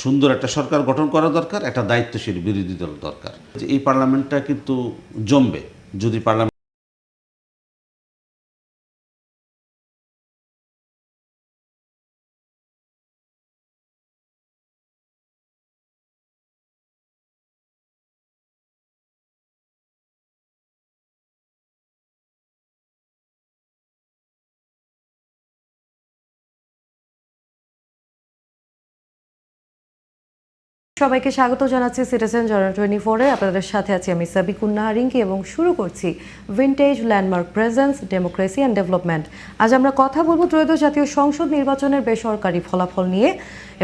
সুন্দর একটা সরকার গঠন করা দরকার, একটা দায়িত্বশীল বিরোধী দল দরকার। এই পার্লামেন্টটা কিন্তু জমবে যদি পার্লামেন্ট সবাইকে স্বাগত জানাচ্ছি সিটিজেন জার্নাল 24-এ। আপনাদের সাথে আছি আমি সাবিকুন নাহারিঙ্কি এবং শুরু করছি vintage landmark presence democracy and development. আজ আমরা কথা বলবো ত্রয়োদশ জাতীয় সংসদ নির্বাচনের বেসরকারি ফলাফল নিয়ে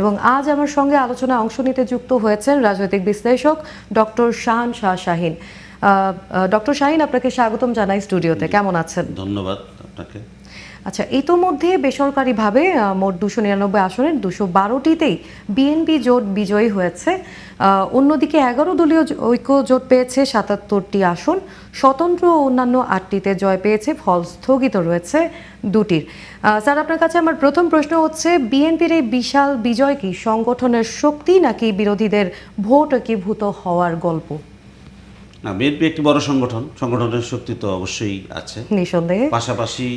এবং আজ আমার সঙ্গে আলোচনায় অংশ নিতে যুক্ত হয়েছেন রাজনৈতিক বিশ্লেষক ডক্টর শাহান শাহ শাহীন। ডক্টর শাহীন, আপনাকে স্বাগতম জানাই স্টুডিওতে। কেমন আছেন? ধন্যবাদ আপনাকে। আচ্ছা, ইতোমধ্যে বেসরকারিভাবে মোট 299 আসনের 212টিতেই বিএনপি জোট বিজয়ী হয়েছে। অন্যদিকে 11 দলীয় ঐক্য জোট পেয়েছে 77টি আসন, স্বতন্ত্র ও অন্যান্য 8টিতে জয় পেয়েছে, ফল স্থগিত রয়েছে 2টির। স্যার, আপনার কাছে আমার প্রথম প্রশ্ন হচ্ছে, বিএনপির এই বিশাল বিজয় কি সংগঠনের শক্তি নাকি বিরোধীদের ভোট একীভূত হওয়ার গল্প? না, বিএনপি একটি বড় সংগঠন, সংগঠনের শক্তি তো অবশ্যই আছে নিঃসন্দেহে। পাশাপাশি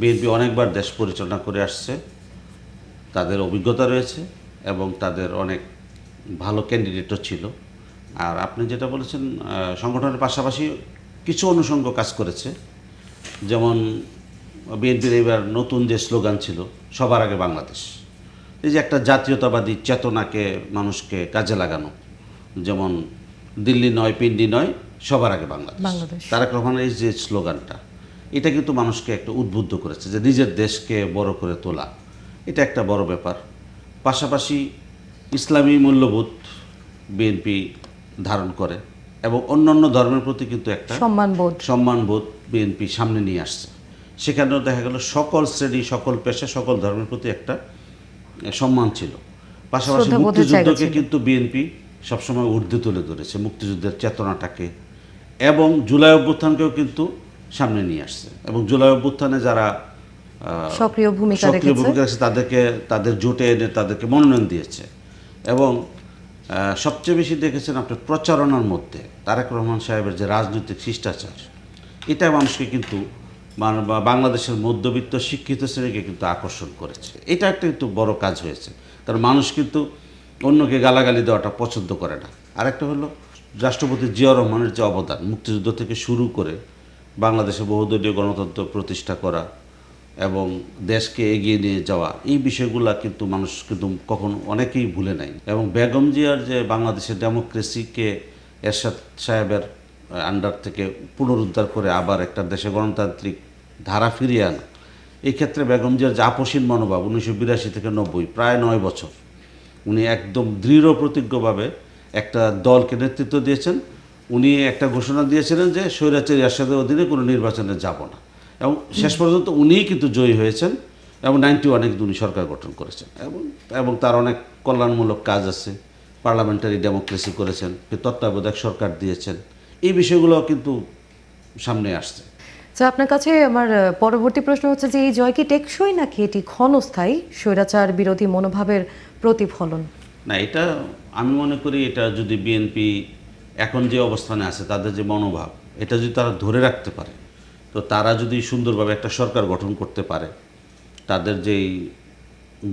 বিএনপি অনেকবার দেশ পরিচালনা করে আসছে, তাদের অভিজ্ঞতা রয়েছে এবং তাদের অনেক ভালো ক্যান্ডিডেটও ছিল। আর আপনি যেটা বলেছেন, সংগঠনের পাশাপাশি কিছু অনুষঙ্গ কাজ করেছে। যেমন বিএনপির এবার নতুন যে স্লোগান ছিল, সবার আগে বাংলাদেশ, এই যে একটা জাতীয়তাবাদী চেতনাকে মানুষকে কাজে লাগানো, যেমন দিল্লি নয়, পিন্ডি নয়, সবার আগে বাংলাদেশ। তারেক রহমানের এই যে স্লোগানটা, এটা কিন্তু মানুষকে একটা উদ্বুদ্ধ করেছে যে নিজের দেশকে বড় করে তোলা, এটা একটা বড় ব্যাপার। পাশাপাশি ইসলামী মূল্যবোধ বিএনপি ধারণ করে এবং অন্যান্য ধর্মের প্রতি কিন্তু একটা সম্মানবোধ বিএনপি সামনে নিয়ে আসছে। সেখানেও দেখা গেল সকল শ্রেণী, সকল পেশা, সকল ধর্মের প্রতি একটা সম্মান ছিল। পাশাপাশি মুক্তিযুদ্ধকে কিন্তু বিএনপি সবসময় ঊর্ধ্বে তুলে ধরেছে, মুক্তিযুদ্ধের চেতনাটাকে, এবং জুলাই অভ্যুত্থানকেও কিন্তু সামনে নিয়ে আসছে। এবং জুলাই অভ্যুত্থানে যারা সক্রিয় ভূমিকা রেখেছে তাদেরকে তাদের জোটে এনে তাদেরকে মনোনয়ন দিয়েছে। এবং সবচেয়ে বেশি দেখেছেন আপনার প্রচারণার মধ্যে তারেক রহমান সাহেবের যে রাজনৈতিক শিষ্টাচার, এটা মানুষকে কিন্তু বাংলাদেশের মধ্যবিত্ত শিক্ষিত শ্রেণীকে কিন্তু আকর্ষণ করেছে। এটা একটা কিন্তু বড় কাজ হয়েছে, কারণ মানুষ কিন্তু অন্যকে গালাগালি দেওয়াটা পছন্দ করে না। আরেকটা হলো রাষ্ট্রপতি জিয়াউর রহমানের যে অবদান, মুক্তিযুদ্ধ থেকে শুরু করে বাংলাদেশে বহুদলীয় গণতন্ত্র প্রতিষ্ঠা করা এবং দেশকে এগিয়ে নিয়ে যাওয়া, এই বিষয়গুলো কিন্তু মানুষ কিন্তু কখনো অনেকেই ভুলে নাই। এবং বেগম জিয়ার যে বাংলাদেশের ডেমোক্রেসিকে এরশাদ সাহেবের আন্ডার থেকে পুনরুদ্ধার করে আবার একটা দেশে গণতান্ত্রিক ধারা ফিরিয়ে আনা, এই ক্ষেত্রে বেগম জিয়ার যে আপসীন মনোভাব 1982 থেকে 90, প্রায় 9 বছর উনি একদম দৃঢ় প্রতিজ্ঞভাবে একটা দলকে নেতৃত্ব দিয়েছেন। উনি একটা ঘোষণা দিয়েছিলেন যে স্বৈরাচারী এরশাদের অধীনে কোনো নির্বাচনে যাব না, এবং শেষ পর্যন্ত উনিই কিন্তু জয়ী হয়েছেন এবং 91 কিন্তু উনি সরকার গঠন করেছেন। এবং তার অনেক কল্যাণমূলক কাজ আছে, পার্লামেন্টারি ডেমোক্রেসি করেছেন, তত্ত্বাবধায়ক সরকার দিয়েছেন, এই বিষয়গুলো কিন্তু সামনে আসছে। আপনার কাছে আমার পরবর্তী প্রশ্ন হচ্ছে যে, এই জয় কি টেকসই নাকি এটি ক্ষণস্থায়ী স্বৈরাচার বিরোধী মনোভাবের প্রতিফলন? না, এটা আমি মনে করি এটা যদি বিএনপি এখন যে অবস্থানে আছে, তাদের যে মনোভাব, এটা যদি তারা ধরে রাখতে পারে, তো তারা যদি সুন্দরভাবে একটা সরকার গঠন করতে পারে, তাদের যেই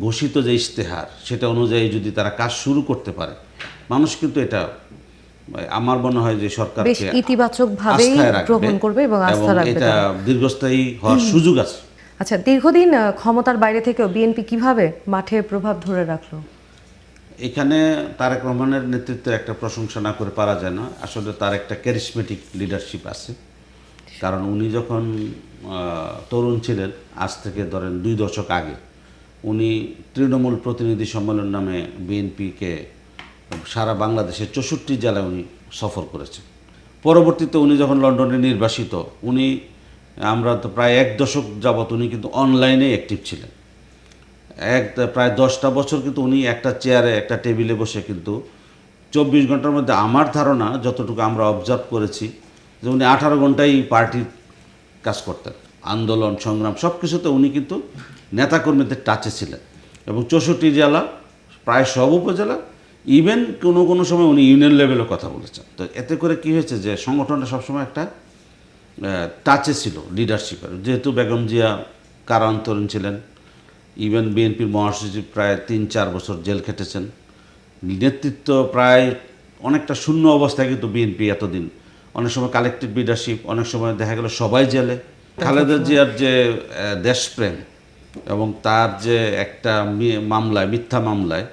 ঘোষিত যে ইশতেহার সেটা অনুযায়ী যদি তারা কাজ শুরু করতে পারে, মানুষ কিন্তু এটা আমার মনে হয় যে সরকারকে ইতিবাচকভাবে গ্রহণ করবে এবং আস্থা রাখবে, এটা দীর্ঘস্থায়ী হওয়ার সুযোগ আছে। আচ্ছা, দীর্ঘদিন ক্ষমতার বাইরে থেকেও বিএনপি কিভাবে মাঠে প্রভাব ধরে রাখলো? এখানে তারেক রহমানের নেতৃত্বের একটা প্রশংসা না করে পারা যায় না। আসলে তার একটা ক্যারিসমেটিক লিডারশিপ আছে, কারণ উনি যখন তরুণ ছিলেন, আজ থেকে ধরেন 2 দশক আগে, উনি তৃণমূল প্রতিনিধি সম্মেলন নামে বিএনপিকে সারা বাংলাদেশের 64 জেলায় উনি সফর করেছেন। পরবর্তীতে উনি যখন লন্ডনে নির্বাসিত, উনি আমরা তো প্রায় 1 দশক যাবৎ উনি কিন্তু অনলাইনে অ্যাক্টিভ ছিলেন। প্রায় 10টা বছর কিন্তু উনি একটা চেয়ারে, একটা টেবিলে বসে কিন্তু 24 ঘন্টার মধ্যে, আমার ধারণা যতটুকু আমরা অবজার্ভ করেছি, যে উনি 18 ঘন্টাই পার্টির কাজ করতেন, আন্দোলন সংগ্রাম সব কিছুতে উনি কিন্তু নেতাকর্মীদের টাচে ছিলেন। এবং 64 জেলা, প্রায় সব উপজেলা ইভেন কোনো কোনো সময় উনি ইউনিয়ন লেভেলেও কথা বলেছেন। তো এতে করে কি হয়েছে যে সংগঠনটা সবসময় একটা টাচে ছিল লিডারশিপের, যেহেতু বেগম জিয়া কারান্তরীণ ছিলেন, ইভেন বিএনপির মহাসচিব প্রায় 3-4 বছর জেল খেটেছেন, নেতৃত্ব প্রায় অনেকটা শূন্য অবস্থায় কিন্তু বিএনপি এতদিন, অনেক সময় কালেকটিভ লিডারশিপ, অনেক সময় দেখা গেল সবাই জেলে। খালেদা জিয়ার যে দেশপ্রেম এবং তার যে একটা মামলায়, মিথ্যা মামলায়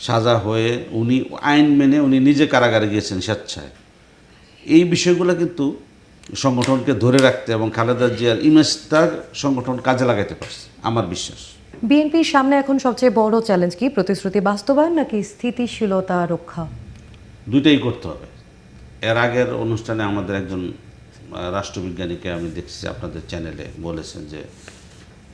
সাজা হয়ে উনি আইন মেনে উনি নিজে কারাগারে গিয়েছেন স্বেচ্ছায়, এই বিষয়গুলো কিন্তু সংগঠনকে ধরে রাখতে এবং খালেদা জিয়ার ইমেজটার সংগঠন কাজে লাগাতে পারছে আমার বিশ্বাস। বিএনপির সামনে এখন সবচেয়ে বড় চ্যালেঞ্জ কি, প্রতিশ্রুতি বাস্তবায়ন নাকি স্থিতিশীলতা রক্ষা? দুইটাই করতে হবে। এর আগের অনুষ্ঠানে আমাদের একজন রাষ্ট্রবিজ্ঞানীকে আমি দেখছি আপনাদের চ্যানেলে বলেছেন যে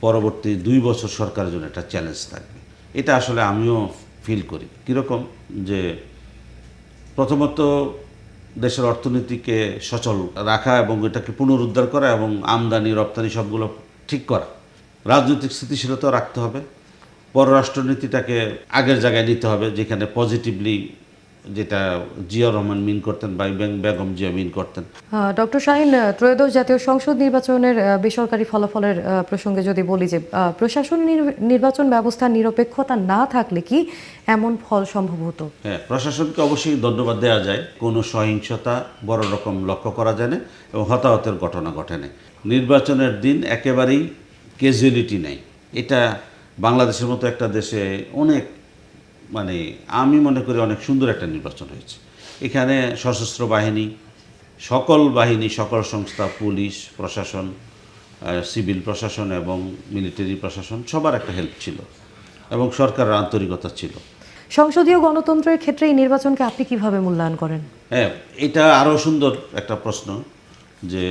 পরবর্তী 2 বছর সরকারের জন্য একটা চ্যালেঞ্জ থাকবে। এটা আসলে আমিও ফিল করি। কীরকম যে প্রথমত দেশের অর্থনীতিকে সচল রাখা এবং এটাকে পুনরুদ্ধার করা এবং আমদানি রপ্তানি সবগুলো ঠিক করা, রাজনৈতিক স্থিতিশীলতা রাখতে হবে, পররাষ্ট্রনীতিটাকে আগের জায়গায় নিতে হবে, যেখানে পজিটিভলি যেটা জিয়া রহমান মিন করতেন বা বেগম জিয়া মিন করতেন। ডক্টর শাহীন, ত্রয়োদশ জাতীয় সংসদ নির্বাচনের বেসরকারি ফলাফলের প্রসঙ্গে যদি বলি যে প্রশাসন নির্বাচন ব্যবস্থার নিরপেক্ষতা না থাকলে কি এমন ফল সম্ভব হতো? হ্যাঁ, প্রশাসনকে অবশ্যই ধন্যবাদ দেওয়া যায়, কোনো সহিংসতা বড় রকম লক্ষ্য করা যায় না এবং হতাহতের ঘটনা ঘটে না। নির্বাচনের দিন একেবারেই ক্যাজুয়ালিটি নেই। এটা বাংলাদেশের মতো একটা দেশে অনেক, মানে আমি মনে করি অনেক সুন্দর একটা নির্বাচন হয়েছে। এখানে সশস্ত্র বাহিনী, সকল বাহিনী, সকল সংস্থা, পুলিশ প্রশাসন, সিভিল প্রশাসন এবং মিলিটারি প্রশাসন সবার একটা হেল্প ছিল এবং সরকারের আন্তরিকতা ছিল। সংসদীয় গণতন্ত্রের ক্ষেত্রে এই নির্বাচনকে আপনি কিভাবে মূল্যায়ন করেন? হ্যাঁ, এটা আরও সুন্দর একটা প্রশ্ন যে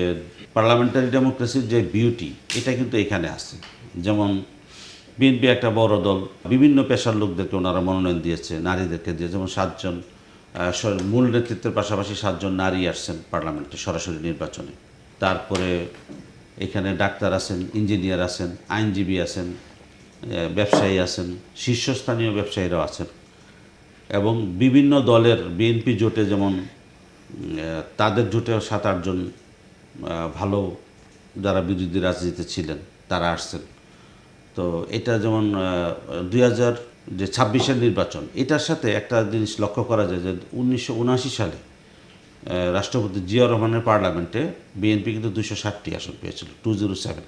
পার্লামেন্টারি ডেমোক্রেসির যে বিউটি, এটা কিন্তু এখানে আছে। যেমন বিএনপি একটা বড় দল, বিভিন্ন পেশার লোকদেরকে ওনারা মনোনয়ন দিয়েছে, নারীদেরকে দিয়ে, যেমন 7 জন মূল নেতৃত্বের পাশাপাশি 7 জন নারী আসছেন পার্লামেন্টে সরাসরি নির্বাচনে। তারপরে এখানে ডাক্তার আছেন, ইঞ্জিনিয়ার আছেন, আইনজীবী আছেন, ব্যবসায়ী আছেন, শীর্ষস্থানীয় ব্যবসায়ীরাও আছেন এবং বিভিন্ন দলের বিএনপি জোটে যেমন তাদের জোটেও 7-8 জন ভালো যারা বিরোধী রাজনীতিতে ছিলেন তারা আসছেন। তো এটা যেমন 2026 নির্বাচন, এটার সাথে একটা জিনিস লক্ষ্য করা যায় যে 1979 সালে রাষ্ট্রপতি জিয়া রহমানের পার্লামেন্টে বিএনপি কিন্তু 260টি আসন পেয়েছিল, 207।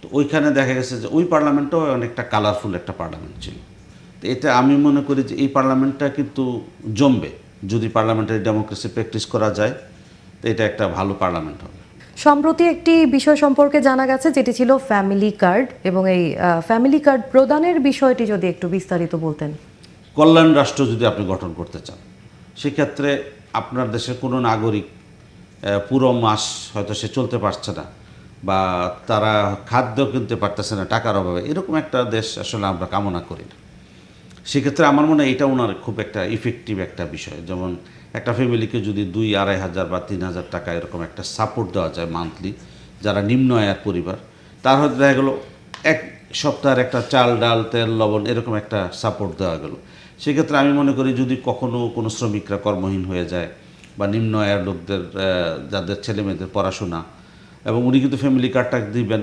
তো ওইখানে দেখা গেছে যে ওই পার্লামেন্টও অনেকটা কালারফুল একটা পার্লামেন্ট ছিল। তো এটা আমি মনে করি যে এই পার্লামেন্টটা কিন্তু জমবে, যদি পার্লামেন্টারি ডেমোক্রেসি প্র্যাকটিস করা যায় তো এটা একটা ভালো পার্লামেন্ট হবে। সম্প্রতি একটি বিষয় সম্পর্কে জানা গেছে যেটি ছিল ফ্যামিলি কার্ড, এবং এই ফ্যামিলি কার্ড প্রদানের বিষয়টি যদি একটু বিস্তারিত বলতেন। কল্যাণ রাষ্ট্র যদি আপনি গঠন করতে চান, সেক্ষেত্রে আপনার দেশের কোনো নাগরিক পুরো মাস হয়তো সে চলতে পারছে না বা তারা খাদ্য কিনতে পারতেছে না টাকার অভাবে, এরকম একটা দেশ আসলে আমরা কামনা করি না। সেক্ষেত্রে আমার মনে হয় এটা ওনার খুব একটা ইফেক্টিভ একটা বিষয়। যেমন একটা ফ্যামিলিকে যদি 2-2.5 হাজার বা 3,000 টাকা এরকম একটা সাপোর্ট দেওয়া যায় মান্থলি, যারা নিম্ন আয়ের পরিবার, তার হয়তো দেখা গেলো 1 সপ্তাহের একটা চাল ডাল তেল লবণ এরকম একটা সাপোর্ট দেওয়া গেল। সেক্ষেত্রে আমি মনে করি যদি কখনও কোনো শ্রমিকরা কর্মহীন হয়ে যায় বা নিম্ন আয়ের লোকদের যাদের ছেলেমেয়েদের পড়াশোনা, এবং উনি কিন্তু ফ্যামিলি কার্ডটা দিবেন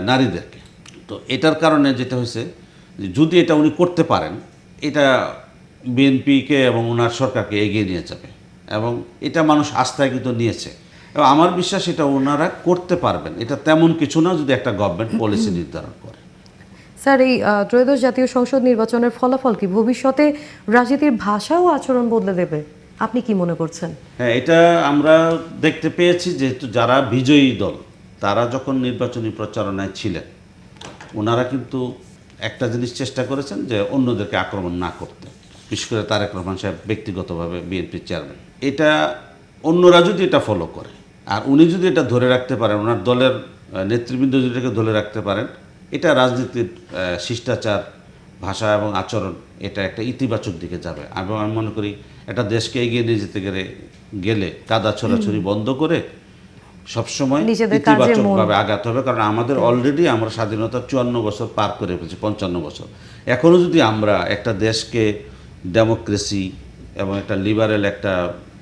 নারীদেরকে। তো এটার কারণে যেটা হয়েছে, যদি এটা উনি করতে পারেন, এটা বিএনপিকে এবং ওনার সরকারকে এগিয়ে নিয়ে যাবে এবং এটা মানুষ আস্থায় কিন্তু নিয়েছে এবং আমার বিশ্বাস এটা ওনারা করতে পারবেন। এটা তেমন কিছু না যদি একটা গভর্নমেন্ট পলিসি নির্ধারণ করে। স্যার, এই ত্রয়োদশ জাতীয় সংসদ নির্বাচনের ফলাফল কি ভবিষ্যতে রাজনীতির ভাষা ও আচরণ বদলে দেবে? আপনি কি মনে করছেন? হ্যাঁ, এটা আমরা দেখতে পেয়েছি, যেহেতু যারা বিজয়ী দল তারা যখন নির্বাচনী প্রচারণায় ছিলেন, ওনারা কিন্তু একটা জিনিস চেষ্টা করেছেন যে অন্যদেরকে আক্রমণ না করতে, বিশেষ করে তারেক রহমান সাহেব ব্যক্তিগতভাবে বিএনপির চেয়ারম্যান। এটা অন্যরা যদি এটা ফলো করে আর উনি যদি এটা ধরে রাখতে পারেন, ওনার দলের নেতৃবৃন্দ যদি এটাকে ধরে রাখতে পারেন, এটা রাজনীতির শিষ্টাচার, ভাষা এবং আচরণ এটা একটা ইতিবাচক দিকে যাবে। এবং আমি মনে করি একটা দেশকে এগিয়ে নিয়ে যেতে গেলে কাদা ছোড়াছুড়ি বন্ধ করে সবসময় ইতিবাচকভাবে আগাতে হবে। কারণ আমাদের অলরেডি আমরা স্বাধীনতার 54 বছর পার করে ফেলেছি, 55 বছর। এখনও যদি আমরা একটা দেশকে ডেমোক্রেসি এবং একটা লিবারেল একটা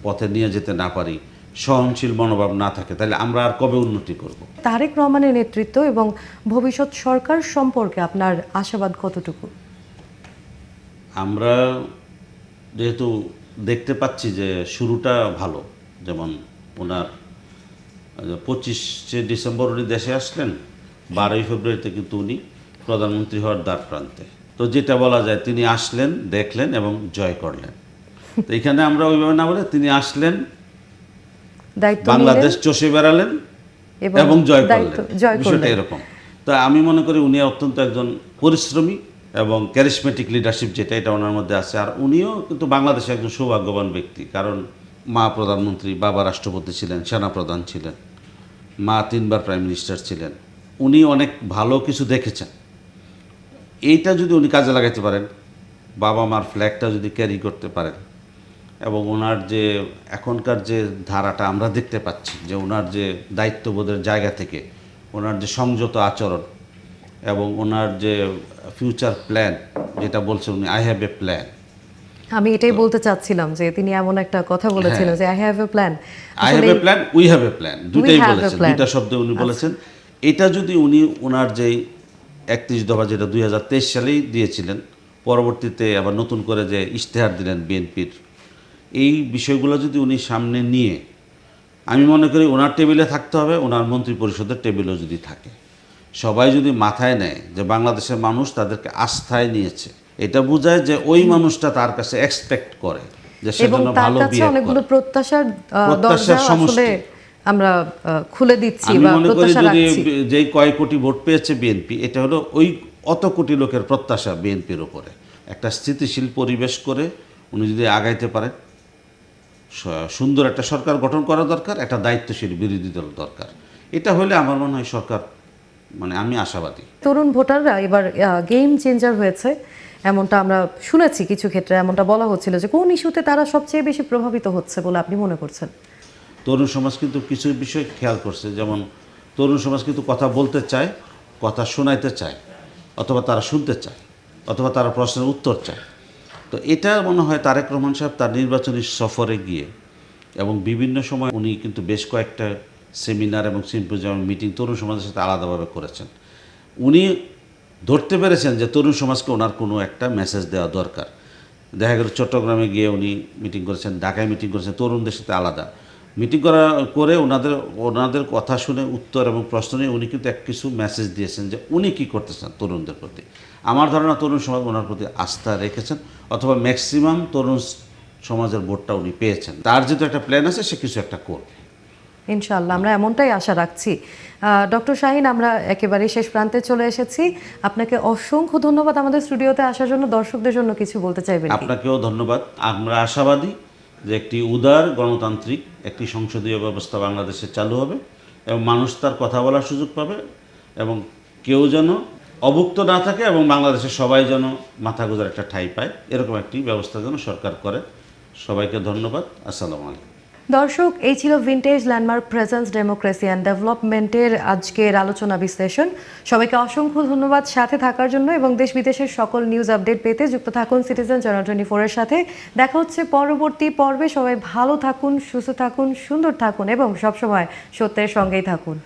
পথে নিয়ে যেতে না পারি, সহনশীল মনোভাব না থাকে, তাহলে আমরা আর কবে উন্নতি করব? তারেক রহমানের নেতৃত্ব এবং ভবিষ্যৎ সরকার সম্পর্কে আপনার আশাবাদ কতটুকু? আমরা যেহেতু দেখতে পাচ্ছি যে শুরুটা ভালো, যেমন ওনার 25শে ডিসেম্বর উনি দেশে আসলেন, 12ই ফেব্রুয়ারিতে কিন্তু উনি প্রধানমন্ত্রী হওয়ার দ্বার প্রান্তে। তো যেটা বলা যায়, তিনি আসলেন, দেখলেন এবং জয় করলেন। তো এখানে আমরা ওইভাবে না বলে তিনি আসলেন, দায়িত্ব বাংলাদেশ নিলেন চষে বেড়ালেন এবং জয় করলেন, জয় বিষয়টা করলেন। এরকম। তো আমি মনে করি উনি অত্যন্ত একজন পরিশ্রমী এবং ক্যারিসমেটিক লিডারশিপ, যেটা এটা ওনার মধ্যে আছে। আর উনিও কিন্তু বাংলাদেশে একজন সৌভাগ্যবান ব্যক্তি, কারণ মা প্রধানমন্ত্রী, বাবা রাষ্ট্রপতি ছিলেন, সেনাপ্রধান ছিলেন, মা 3বার প্রাইম মিনিস্টার ছিলেন। উনি অনেক ভালো কিছু দেখেছেন। এইটা যদি উনি কাজে লাগাইতে পারেন, বাবা মার ফ্ল্যাগটা যদি ক্যারি করতে পারেন, এবং ওনার যে এখনকার যে ধারাটা আমরা দেখতে পাচ্ছি, যে ওনার যে দায়িত্ববোধের জায়গা থেকে ওনার যে সংযত আচরণ এবং ওনার যে ফিউচার প্ল্যান, যেটা বলছে উনি, আই হ্যাভ এ প্ল্যান। আমি এটাই বলতে চাচ্ছিলাম যে তিনি এমন একটা কথা বলেছিলেন যে I have a plan. I have a plan, we have a plan, দুইটাই have a বলেছেন, plan. দুইটা শব্দে উনি বলেছেন। এটা যদি উনি ওনার যেই 31 দফা, যেটা 2023 সালেই দিয়েছিলেন, পরবর্তীতে আবার নতুন করে যে ইশতেহার দিলেন বিএনপির, এই বিষয়গুলো যদি উনি সামনে নিয়ে, আমি মনে করি ওনার টেবিলে থাকতে হবে, ওনার মন্ত্রী পরিষদের টেবিলেও যদি থাকে, সবাই যদি মাথায় নেয় যে বাংলাদেশের মানুষ তাদেরকে আস্থায় নিয়েছে, এটা বোঝায় যে ওই মানুষটা তার কাছে এক্সপেক্ট করে যে সে এবং যেন তার ভালো কাছে বিহেভ অনেকগুলো করে। প্রত্যাশার প্রত্যাশার দরজা আসলে সমষ্টি। আমরা খুলে দিচ্ছি আমি বা মনে করি প্রত্যাশা যদি রাখছি। যেই কয় কোটি ভোট পেয়েছে বিএনপি, এটা হলো ওই অত কোটি লোকের প্রত্যাশা বিএনপির উপরে। একটা স্থিতিশীল পরিবেশ করে উনি যদি আগাইতে পারেন, সুন্দর একটা সরকার গঠন করা দরকার, একটা দায়িত্বশীল বিরোধী দল দরকার। এটা হলে আমার মনে হয় সরকার, মানে আমি আশাবাদী। তরুণ ভোটাররা এবার গেম চেঞ্জার হয়েছে, এমনটা আমরা শুনেছি। কিছু ক্ষেত্রে এমনটা বলা হচ্ছিল যে কোন ইস্যুতে তারা সবচেয়ে বেশি প্রভাবিত হচ্ছে বলে আপনি মনে করছেন? তরুণ সমাজ কিন্তু কিছু বিষয় খেয়াল করছে, যেমন তরুণ সমাজ কিন্তু কথা বলতে চায়, কথা শোনাইতে চায়, অথবা তারা শুনতে চায়, অথবা তারা প্রশ্নের উত্তর চায়। তো এটা মনে হয় তারেক রহমান সাহেব তার নির্বাচনী সফরে গিয়ে এবং বিভিন্ন সময় উনি কিন্তু বেশ কয়েকটা সেমিনার এবং সিম্পোজিয়াম মিটিং তরুণ সমাজের সাথে আলাদাভাবে করেছেন। উনি ধরতে পেরেছেন যে তরুণ সমাজকে ওনার কোনো একটা মেসেজ দেওয়া দরকার। দেখা গেল চট্টগ্রামে গিয়ে উনি মিটিং করেছেন, ঢাকায় মিটিং করেছেন, তরুণদের সাথে আলাদা মিটিং করে ওনাদের কথা শুনে উত্তর এবং প্রশ্ন নিয়ে উনি কিন্তু কিছু মেসেজ দিয়েছেন যে উনি কী করতেছেন তরুণদের প্রতি। আমার ধারণা তরুণ সমাজ ওনার প্রতি আস্থা রেখেছেন, অথবা ম্যাক্সিমাম তরুণ সমাজের ভোটটা উনি পেয়েছেন। তার যেহেতু একটা প্ল্যান আছে, সে কিছু একটা করবে ইনশাআল্লাহ, আমরা এমনটাই আশা রাখছি। ডক্টর শাহিন, আমরা একেবারে শেষ প্রান্তে চলে এসেছি। আপনাকে অসংখ্য ধন্যবাদ আমাদের স্টুডিওতে আসার জন্য। দর্শকদের জন্য কিছু বলতে চাইবেন কি? আপনাকেও ধন্যবাদ। আমরা আশাবাদী যে একটি উদার গণতান্ত্রিক একটি সংসদীয় ব্যবস্থা বাংলাদেশে চালু হবে এবং মানুষ তার কথা বলার সুযোগ পাবে, এবং কেউ যেন অভুক্ত না থাকে, এবং বাংলাদেশের সবাই যেন মাথা গোঁজার একটা ঠাঁই পায়, এরকম একটি ব্যবস্থা যেন সরকার করে। সবাইকে ধন্যবাদ। আসসালামু আলাইকুম। দর্শক, এই ছিল vintage landmark presence democracy and ডেভেলপমেন্টের আজকের আলোচনা বিশ্লেষণ। সবাইকে অসংখ্য ধন্যবাদ সাথে থাকার জন্য, এবং দেশ বিদেশের সকল নিউজ আপডেট পেতে যুক্ত থাকুন সিটিজেন চ্যানেল 24 এর সাথে। দেখা হচ্ছে পরবর্তী পর্বে। সবাই ভালো থাকুন, সুস্থ থাকুন, সুন্দর থাকুন এবং সবসময় সত্যের সঙ্গেই থাকুন।